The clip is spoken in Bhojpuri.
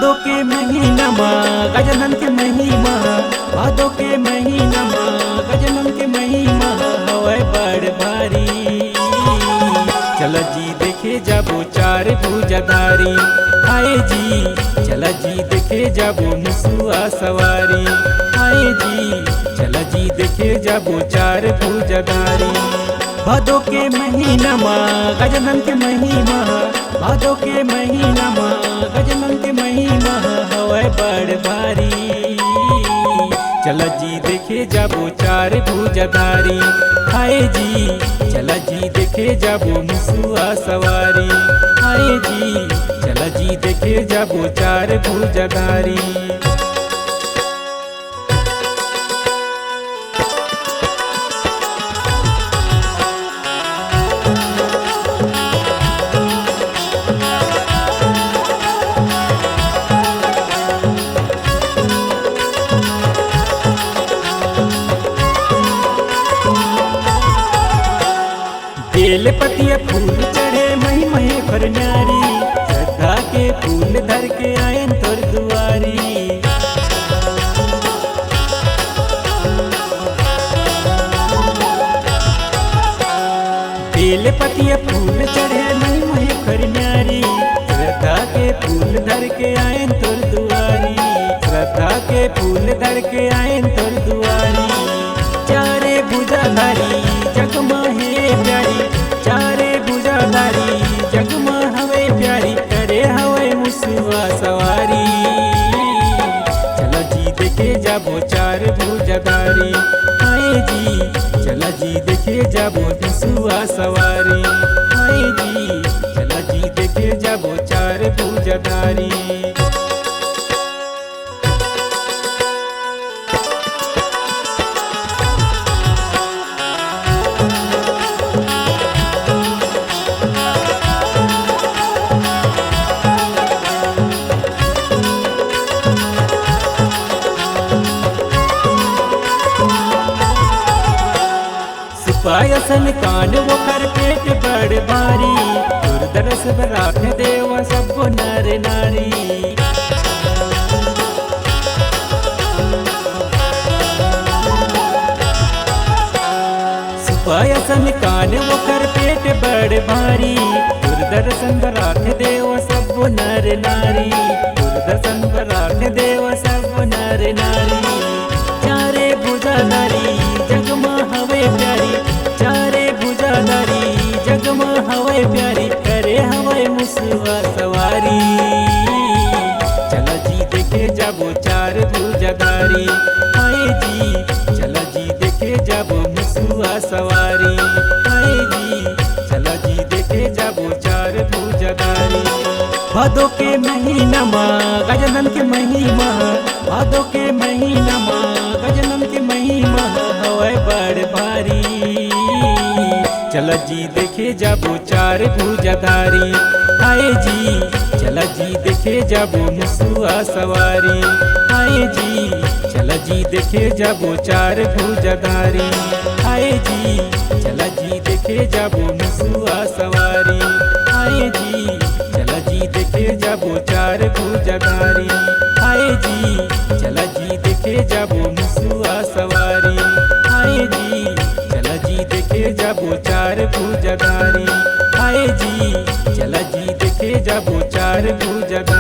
भादो के महीना माँ गजानन के महिमा, भादो के महीना माँ गजानन के महिमा हवै बड़ भारी। चल जी देखे जाबो चार भुजाधारी, आए जी चल जी देखे जाबो मुसुआ सवारी, आए जी चल जी देखे जाबो चार भुजाधारी। भादो के महीना माँ गजानन के महिमा, भादो के महीना माँ गजानन के महिमा हवै बड़ भारी। चल जी देखे जाबो चार भुजाधारी, आए जी चल जी देखे जाबो मुसुआ सवारी, आए जी चल जी देखे जाबो चार भुजाधारी। बेल पतिया फूल चढ़े मही मही पर न्यारी, श्रद्धा के फूल धर के आयन तोर दुआरी। बेल पतिया फूल चढ़े मही मही पर न्यारी, श्रद्धा के फूल धर के आयन तोर दुआरी, श्रद्धा के फूल धर के आयन तोर दुआरी। चारे भुजाधारी जगमा हे प्यारी, चारे भुजाधारी जगमा हवे प्यारी, करे हवे मुसुआ सवारी। चल जी देखे जाबो चार भुजाधारी, आए जी चल जी देखे जाबो मुसुआ सवारी, आए जी चल जी देखे जाबो चार भुजाधारी। पायसन कांड वो कर पेट बड़ भारी, दुर्दरस राख देवा सब नर नारी। पायसन कांड वो कर पेट बड़ भारी, दुर्दर्शन राख देवा सब नर नारी, दुर्दर्शन राख देवा सब नर नारी। चारे भुजाधारी जगमा हवे प्यारी, चारे भुजाधारी जगमा हवे प्यारी, करे हवे मुसुआ सवारी। चल जी देखे जाबो चार भुजाधारी, आए जी चल जी देखे जाबो मुसुआ सवारी, आए जी चल जी देखे जाबो चार भुजाधारी। भादो के महीना माँ गजानन के महिमा, भादो के महीना माँ गजानन के महिमा हवै बड़ भारी। चल जी देखे जाबो चार भुजाधारी, आए जी चल जी देखे जाबो मुसुआ सवारी, आए जी चल जी देखे जाबो चार भुजाधारी, आए जी चल जी देखे जाबो मुसुआ सवारी, आए जी चल जी देखे जाबो चार भुजाधारी, आए जी चल जी देखे जाबो मुसुआ सवारी, आए जी चल जी देखे जाबो चार भुजाधारी, आए जी चल जी देखे जाबो चार भुजाधारी।